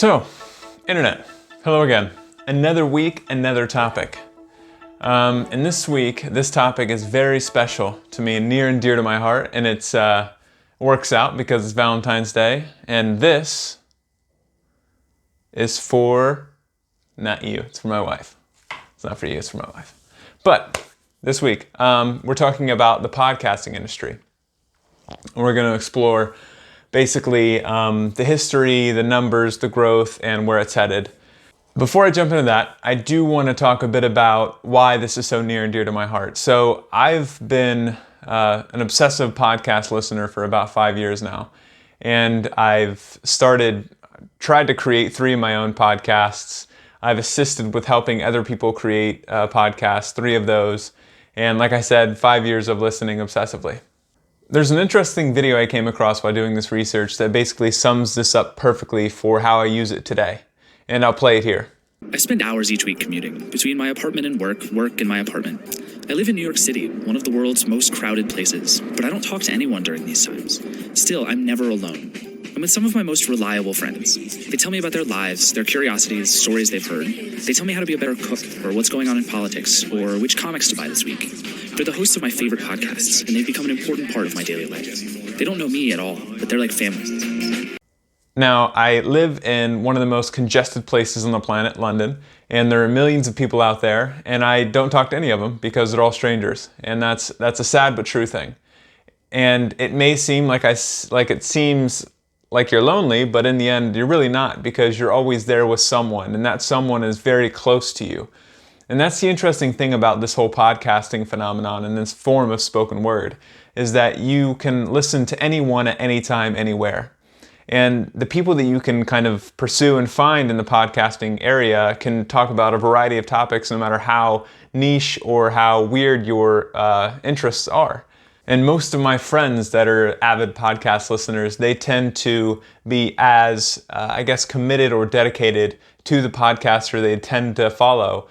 So, Internet, hello again. Another week, another topic. And this week, this topic is very special to me and near and dear to my heart, and it's works out because it's Valentine's Day, and this is for, not you, it's for my wife. It's not for you, it's for my wife. But this week, we're talking about the podcasting industry. We're going to explore basically the history, the numbers, the growth, and where it's headed. Before I jump into that, I do want to talk a bit about why this is so near and dear to my heart. So I've been an obsessive podcast listener for about 5 years now. And I've tried to create 3 of my own podcasts. I've assisted with helping other people create podcasts, 3 of those. And like I said, 5 years of listening obsessively. There's an interesting video I came across while doing this research that basically sums this up perfectly for how I use it today. And I'll play it here. I spend hours each week commuting between my apartment and work and my apartment. I live in New York City, one of the world's most crowded places, but I don't talk to anyone during these times. Still, I'm never alone. I'm with some of my most reliable friends. They tell me about their lives, their curiosities, stories they've heard. They tell me how to be a better cook, or what's going on in politics, or which comics to buy this week. They're the hosts of my favorite podcasts, and they've become an important part of my daily life. They don't know me at all, but they're like family. Now, I live in one of the most congested places on the planet, London, and there are millions of people out there, and I don't talk to any of them because they're all strangers, and that's a sad but true thing. And it may seem like it seems like you're lonely, but in the end, you're really not, because you're always there with someone, and that someone is very close to you. And that's the interesting thing about this whole podcasting phenomenon and this form of spoken word, is that you can listen to anyone at any time, anywhere. And the people that you can kind of pursue and find in the podcasting area can talk about a variety of topics, no matter how niche or how weird your interests are. And most of my friends that are avid podcast listeners, they tend to be as, committed or dedicated to the podcaster they tend to follow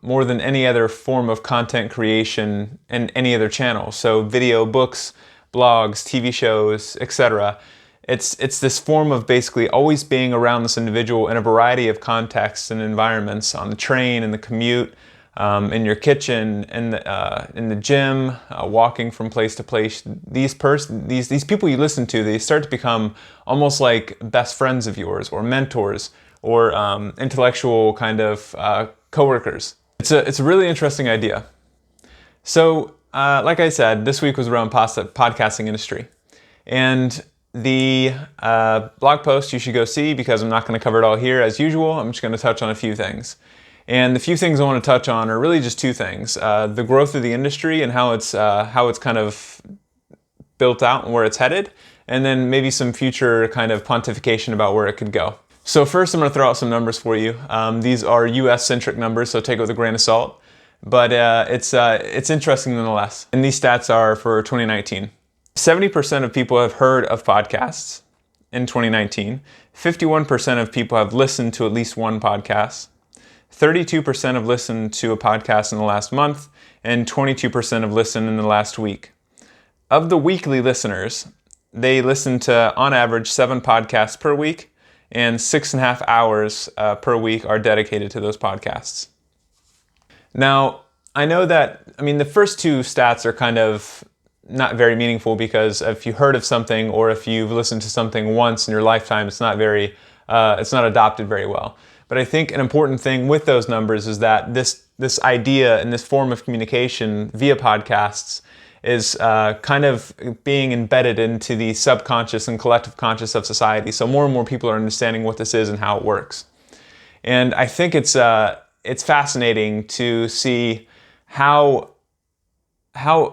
more than any other form of content creation and any other channel. So video, books, blogs, TV shows, etc. It's this form of basically always being around this individual in a variety of contexts and environments, on the train, in the commute, in your kitchen, in the gym, walking from place to place. These people you listen to, they start to become almost like best friends of yours, or mentors, or intellectual kind of coworkers. It's a really interesting idea. So, like I said, this week was around podcasting industry, and the blog post you should go see, because I'm not going to cover it all here as usual. I'm just going to touch on a few things. And the few things I want to touch on are really just 2 things. The growth of the industry and how it's kind of built out and where it's headed, and then maybe some future kind of pontification about where it could go. So first, I'm going to throw out some numbers for you. These are US-centric numbers, so take it with a grain of salt. But it's interesting nonetheless. And these stats are for 2019. 70% of people have heard of podcasts in 2019. 51% of people have listened to at least one podcast. 32% have listened to a podcast in the last month, and 22% have listened in the last week. Of the weekly listeners, they listen to, on average, 7 podcasts per week, and 6.5 hours per week are dedicated to those podcasts. Now, I know that, the first 2 stats are kind of not very meaningful, because if you heard of something, or if you've listened to something once in your lifetime, it's not adopted very well. But I think an important thing with those numbers is that this idea and this form of communication via podcasts is kind of being embedded into the subconscious and collective conscious of society. So more and more people are understanding what this is and how it works. And I think it's fascinating to see how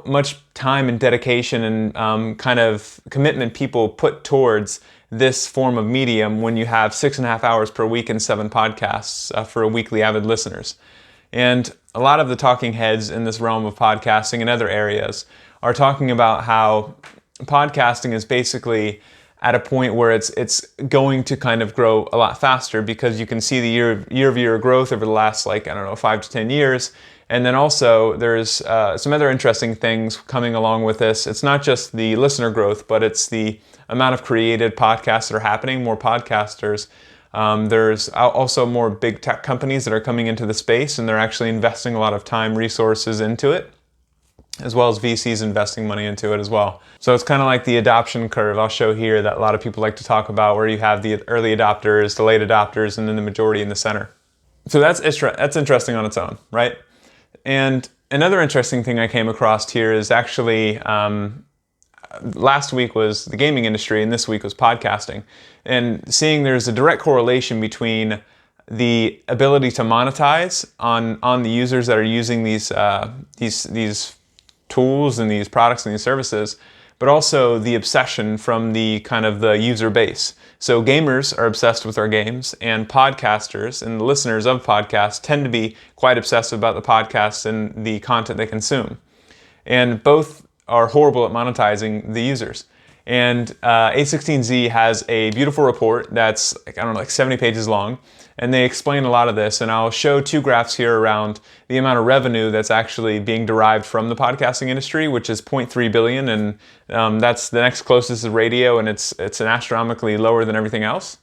much time and dedication and kind of commitment people put towards this form of medium when you have 6.5 hours per week and 7 podcasts for weekly avid listeners. And a lot of the talking heads in this realm of podcasting and other areas are talking about how podcasting is basically at a point where it's going to kind of grow a lot faster, because you can see the year-over-year growth over the last 5 to 10 years. And then also there's some other interesting things coming along with this. It's not just the listener growth, but it's the amount of created podcasts that are happening, more podcasters There's also more big tech companies that are coming into the space, and they're actually investing a lot of time, resources into it, as well as VCs investing money into it as well. So it's kind of like the adoption curve I'll show here that a lot of people like to talk about, where you have the early adopters, the late adopters, and then the majority in the center. So that's interesting on its own, right? And another interesting thing I came across here is actually last week was the gaming industry and this week was podcasting. And seeing there's a direct correlation between the ability to monetize on the users that are using these tools and these products and these services, but also the obsession from the kind of the user base. So gamers are obsessed with our games, and podcasters and the listeners of podcasts tend to be quite obsessive about the podcasts and the content they consume. And both are horrible at monetizing the users. And A16Z has a beautiful report that's, like 70 pages long, and they explain a lot of this, and I'll show two graphs here around the amount of revenue that's actually being derived from the podcasting industry, which is 0.3 billion, and that's the next closest is radio, and it's an astronomically lower than everything else.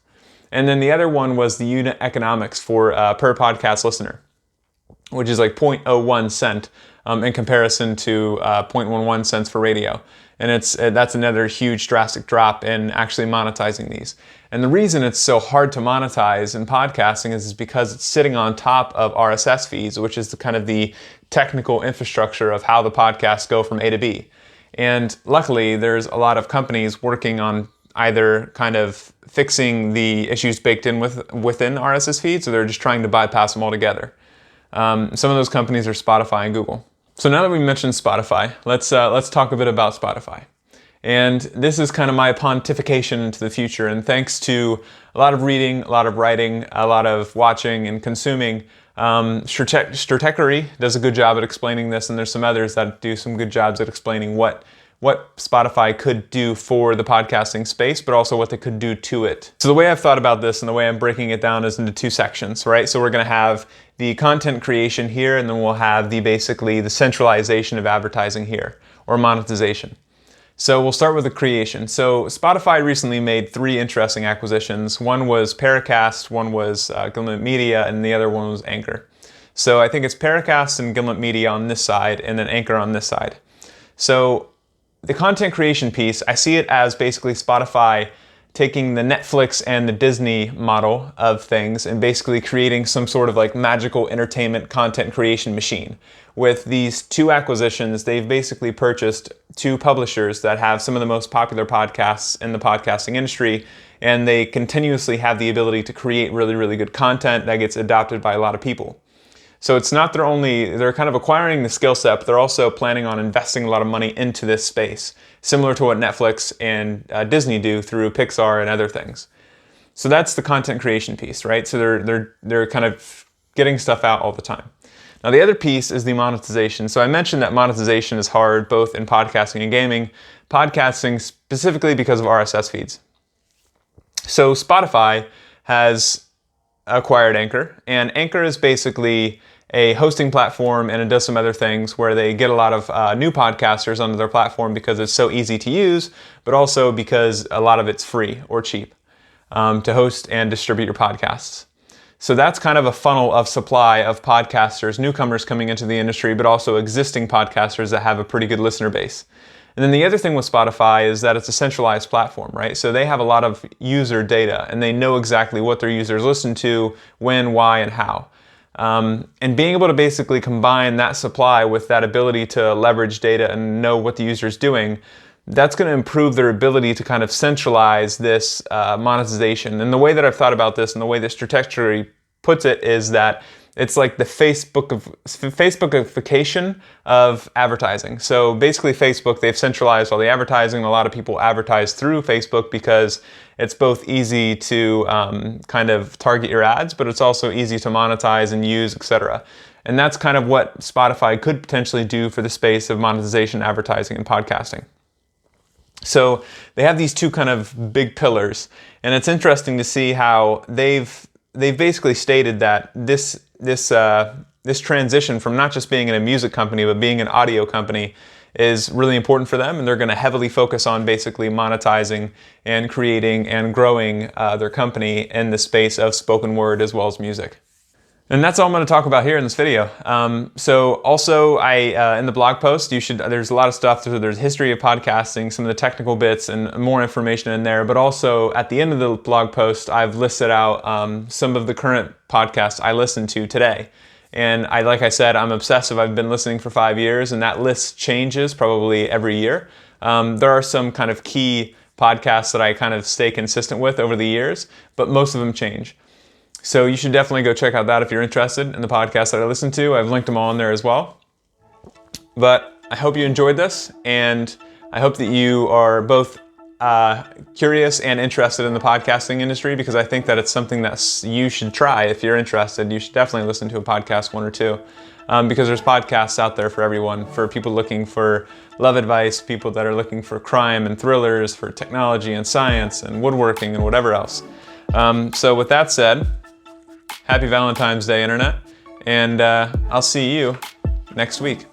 And then the other one was the unit economics for per podcast listener, which is like 0.01 cent in comparison to 0.11 cents for radio. And that's another huge drastic drop in actually monetizing these. And the reason it's so hard to monetize in podcasting is because it's sitting on top of RSS feeds, which is the kind of the technical infrastructure of how the podcasts go from A to B. And luckily, there's a lot of companies working on either kind of fixing the issues baked in within RSS feeds, or they're just trying to bypass them altogether. Some of those companies are Spotify and Google. So now that we mentioned Spotify, let's talk a bit about Spotify. And this is kind of my pontification into the future. And thanks to a lot of reading, a lot of writing, a lot of watching and consuming, Stratechery does a good job at explaining this, and there's some others that do some good jobs at explaining what Spotify could do for the podcasting space, but also what they could do to it. So the way I've thought about this and the way I'm breaking it down is into two sections, right? So we're going to have the content creation here, and then we'll have basically the centralization of advertising here, or monetization. So we'll start with the creation. So Spotify recently made three interesting acquisitions. One was Paracast, one was Gimlet Media, and the other one was Anchor. So I think it's Paracast and Gimlet Media on this side, and then Anchor on this side. So the content creation piece, I see it as basically Spotify taking the Netflix and the Disney model of things and basically creating some sort of like magical entertainment content creation machine. With these two acquisitions, they've basically purchased two publishers that have some of the most popular podcasts in the podcasting industry, and they continuously have the ability to create really, really good content that gets adopted by a lot of people. So it's not they're kind of acquiring the skill set, but they're also planning on investing a lot of money into this space, similar to what Netflix and Disney do through Pixar and other things. So that's the content creation piece, right? So they're kind of getting stuff out all the time. Now the other piece is the monetization. So I mentioned that monetization is hard both in podcasting and gaming. Podcasting specifically because of RSS feeds. So Spotify has acquired Anchor, and Anchor is basically a hosting platform, and it does some other things where they get a lot of new podcasters onto their platform because it's so easy to use, but also because a lot of it's free or cheap to host and distribute your podcasts. So that's kind of a funnel of supply of podcasters, newcomers coming into the industry, but also existing podcasters that have a pretty good listener base. And then the other thing with Spotify is that it's a centralized platform, right? So they have a lot of user data, and they know exactly what their users listen to, when, why, and how. And being able to basically combine that supply with that ability to leverage data and know what the user is doing, that's going to improve their ability to kind of centralize this monetization. And the way that I've thought about this and the way this trajectory puts it is that it's like the Facebookification of advertising. So basically Facebook, they've centralized all the advertising. A lot of people advertise through Facebook because it's both easy to kind of target your ads, but it's also easy to monetize and use, etc. And that's kind of what Spotify could potentially do for the space of monetization, advertising, and podcasting. So they have these two kind of big pillars, and it's interesting to see how they've basically stated that this transition from not just being in a music company but being an audio company is really important for them, and they're going to heavily focus on basically monetizing and creating and growing their company in the space of spoken word as well as music. And that's all I'm going to talk about here in this video. So also, in the blog post, there's a lot of stuff. There's history of podcasting, some of the technical bits, and more information in there. But also, at the end of the blog post, I've listed out some of the current podcasts I listen to today. And like I said, I'm obsessive. I've been listening for 5 years, and that list changes probably every year. There are some kind of key podcasts that I kind of stay consistent with over the years, but most of them change. So you should definitely go check out that if you're interested in the podcast that I listen to. I've linked them all in there as well. But I hope you enjoyed this, and I hope that you are both curious and interested in the podcasting industry, because I think that it's something that you should try. If you're interested, you should definitely listen to a podcast, one or two, because there's podcasts out there for everyone, for people looking for love advice, people that are looking for crime and thrillers, for technology and science and woodworking and whatever else. So with that said, happy Valentine's Day, Internet, and I'll see you next week.